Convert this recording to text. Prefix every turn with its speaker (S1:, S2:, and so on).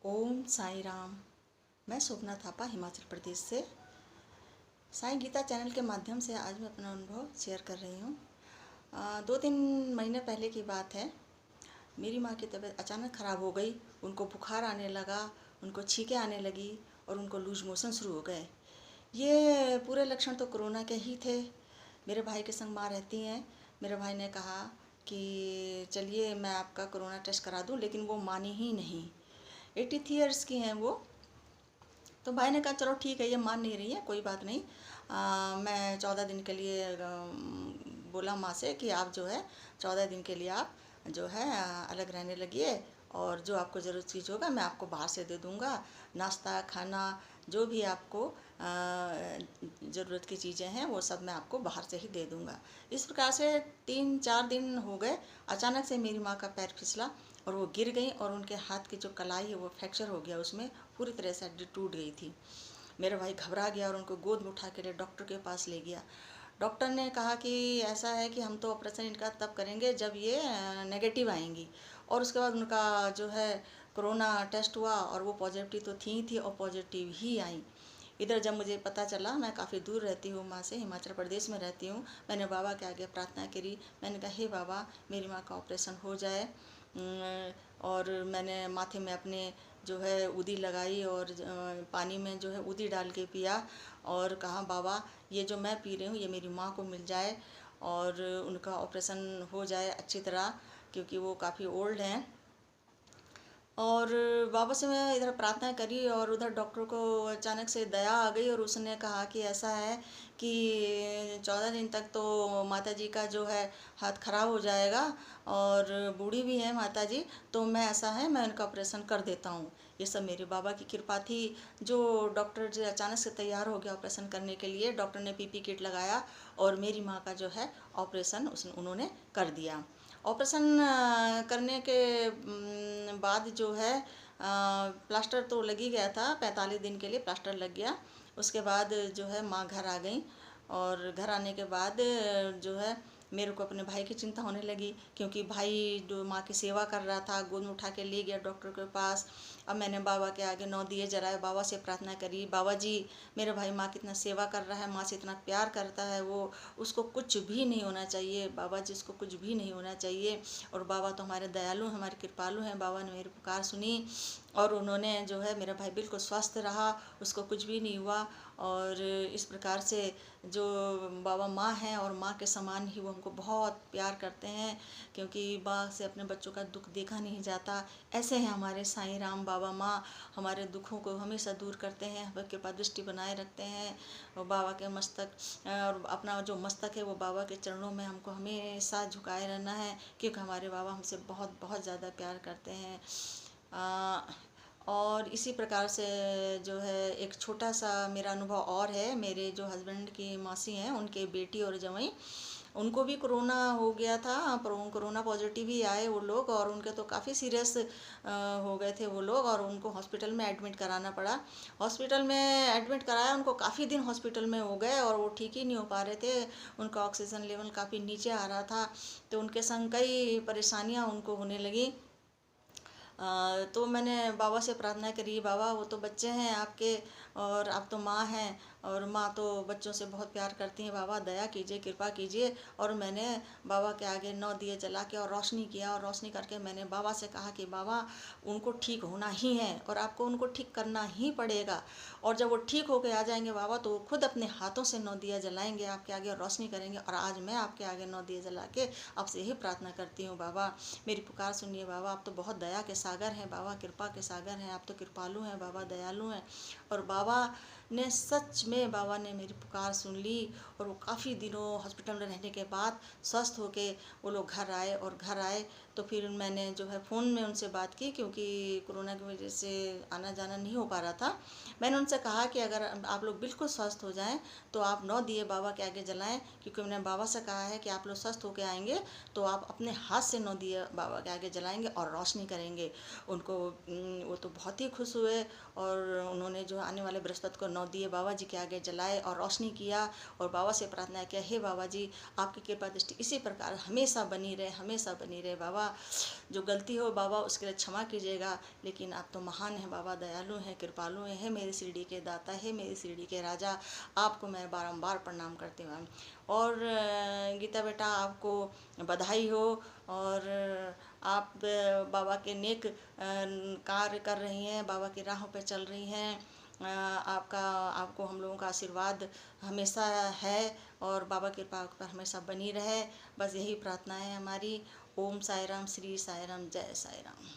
S1: ओम साई राम। मैं स्वप्ना थापा हिमाचल प्रदेश से साईं गीता चैनल के माध्यम से आज मैं अपना अनुभव शेयर कर रही हूँ। 2-3 महीने पहले की बात है। मेरी माँ की तबीयत अचानक ख़राब हो गई। उनको बुखार आने लगा, उनको छींकें आने लगी और उनको लूज मोशन शुरू हो गए। ये पूरे लक्षण तो कोरोना के ही थे। मेरे भाई के संग माँ रहती हैं। मेरे भाई ने कहा कि चलिए मैं आपका कोरोना टेस्ट करा दूं, लेकिन वो मानी ही नहीं। 83 ईयर्स की हैं वो। तो भाई ने कहा चलो ठीक है, ये मान नहीं रही है, कोई बात नहीं। मैं 14 दिन के लिए बोला माँ से कि आप जो है 14 दिन के लिए आप जो है अलग रहने लगिए, और जो आपको ज़रूरत चीज़ होगा मैं आपको बाहर से दे दूँगा। नाश्ता खाना जो भी आपको ज़रूरत की चीज़ें हैं वो सब मैं आपको बाहर से ही दे दूँगा। इस प्रकार से 3-4 दिन हो गए। अचानक से मेरी माँ का पैर फिसला और वो गिर गई और उनके हाथ की जो कलाई है वो फ्रैक्चर हो गया, उसमें पूरी तरह से हड्डी टूट गई थी। मेरा भाई घबरा गया और उनको गोद में उठा के लिए डॉक्टर के पास ले गया। डॉक्टर ने कहा कि ऐसा है कि हम तो ऑपरेशन इनका तब करेंगे जब ये नेगेटिव आएंगी, और उसके बाद उनका जो है कोरोना टेस्ट हुआ और वो पॉजिटिव तो थी ही थी और पॉजिटिव ही आई। इधर जब मुझे पता चला, मैं काफ़ी दूर रहती हूँ माँ से, हिमाचल प्रदेश में रहती हूँ। मैंने बाबा के आगे प्रार्थना करी। मैंने कहा हे बाबा, मेरी माँ का ऑपरेशन हो जाए। और मैंने माथे में अपने जो है उदी लगाई और पानी में जो है उदी डाल के पिया और कहा बाबा, ये जो मैं पी रही हूँ ये मेरी माँ को मिल जाए और उनका ऑपरेशन हो जाए अच्छी तरह, क्योंकि वो काफ़ी ओल्ड हैं। और बाबा से मैं इधर प्रार्थना करी और उधर डॉक्टर को अचानक से दया आ गई और उसने कहा कि ऐसा है कि 14 दिन तक तो माता जी का जो है हाथ खराब हो जाएगा और बूढ़ी भी है माता जी, तो मैं ऐसा है मैं उनका ऑपरेशन कर देता हूँ। ये सब मेरे बाबा की कृपा थी। जो डॉक्टर जो अचानक से तैयार हो गया ऑपरेशन करने के लिए, डॉक्टर ने पीपी किट लगाया और मेरी माँ का जो है ऑपरेशन उन्होंने कर दिया। ऑपरेशन करने के बाद जो है प्लास्टर तो लग ही गया था। 45 दिन के लिए प्लास्टर लग गया। उसके बाद जो है माँ घर आ गई और घर आने के बाद जो है मेरे को अपने भाई की चिंता होने लगी, क्योंकि भाई जो माँ की सेवा कर रहा था गोद में उठा के ले गया डॉक्टर के पास। अब मैंने बाबा के आगे 9 दिए जलाए, बाबा से प्रार्थना करी, बाबा जी मेरे भाई माँ की इतना सेवा कर रहा है, माँ से इतना प्यार करता है, वो उसको कुछ भी नहीं होना चाहिए, बाबा जी उसको कुछ भी नहीं होना चाहिए। और बाबा तो हमारे दयालु हैं, हमारे कृपालु हैं। बाबा ने मेरी पुकार सुनी और उन्होंने जो है मेरा भाई बिल्कुल स्वस्थ रहा, उसको कुछ भी नहीं हुआ। और इस प्रकार से जो बाबा माँ हैं और माँ के समान ही वो हमको बहुत प्यार करते हैं, क्योंकि माँ से अपने बच्चों का दुख देखा नहीं जाता। ऐसे हैं हमारे साईं राम बाबा माँ, हमारे दुखों को हमेशा दूर करते हैं, हमें कृपा दृष्टि बनाए रखते हैं। और बाबा के मस्तक और अपना जो मस्तक है वो बाबा के चरणों में हमको हमेशा झुकाए रहना है, क्योंकि हमारे बाबा हमसे बहुत बहुत ज़्यादा प्यार करते हैं। और इसी प्रकार से जो है एक छोटा सा मेरा अनुभव और है। मेरे जो हस्बैंड की मासी हैं, उनके बेटी और जवाई, उनको भी कोरोना हो गया था, पर कोरोना पॉजिटिव ही आए वो लोग, और उनके तो काफ़ी सीरियस हो गए थे वो लोग और उनको हॉस्पिटल में एडमिट कराना पड़ा। हॉस्पिटल में एडमिट कराया, उनको काफ़ी दिन हॉस्पिटल में हो गए और वो ठीक ही नहीं हो पा रहे थे। उनका ऑक्सीजन लेवल काफ़ी नीचे आ रहा था, तो उनके संग कई परेशानियाँ उनको होने लगी। तो मैंने बाबा से प्रार्थना करी, बाबा वो तो बच्चे हैं आपके और आप तो माँ हैं, और माँ तो बच्चों से बहुत प्यार करती हैं, बाबा दया कीजिए, कृपा कीजिए। और मैंने बाबा के आगे 9 दिए जला के और रोशनी किया, और रोशनी करके मैंने बाबा से कहा कि बाबा उनको ठीक होना ही है और आपको उनको ठीक करना ही पड़ेगा, और जब वो ठीक होके आ जाएंगे बाबा तो वो खुद अपने हाथों से 9 दिया जलाएंगे, आपके आगे रोशनी करेंगे। और आज मैं आपके आगे 9 दिए जला के आपसे यही प्रार्थना करती हूँ, बाबा मेरी पुकार सुनिए। बाबा आप तो बहुत दया के सागर हैं, बाबा कृपा के सागर हैं, आप तो कृपालु हैं, बाबा दयालु हैं। और बाबा ने सच में बाबा ने मेरी पुकार सुन ली और वो काफ़ी दिनों हॉस्पिटल में रहने के बाद स्वस्थ होके वो लोग घर आए। और घर आए तो फिर मैंने जो है फ़ोन में उनसे बात की, क्योंकि कोरोना की वजह से आना जाना नहीं हो पा रहा था। मैंने उनसे कहा कि अगर आप लोग बिल्कुल स्वस्थ हो जाएं तो आप 9 दिए बाबा के आगे जलाएं, क्योंकि मैंने बाबा से कहा है कि आप लोग स्वस्थ होके आएंगे तो आप अपने हाथ से 9 दिए बाबा के आगे जलाएंगे और रोशनी करेंगे। उनको वो तो बहुत ही खुश हुए और उन्होंने जो आने वाले बृहस्पति को 9 दिए बाबा जी के आगे जलाए और रोशनी किया और बाबा से प्रार्थना किया, हे बाबा जी आपकी कृपा दृष्टि इसी प्रकार हमेशा बनी रहे, हमेशा बनी रहे बाबा। जो गलती हो बाबा उसके लिए क्षमा कीजिएगा, लेकिन आप तो महान हैं बाबा, दयालु हैं, कृपालु हैं, मेरे शिरडी के दाता है, मेरे शिरडी के राजा, आपको मैं बारंबार प्रणाम करती हूँ। और गीता बेटा आपको बधाई हो, और आप बाबा के नेक कार्य कर रही हैं, बाबा की राहों पे चल रही हैं। आपको हम लोगों का आशीर्वाद हमेशा है और बाबा की कृपा पर हमेशा बनी रहे, बस यही प्रार्थना है हमारी। ओम साई राम, श्री साई राम, जय साई राम।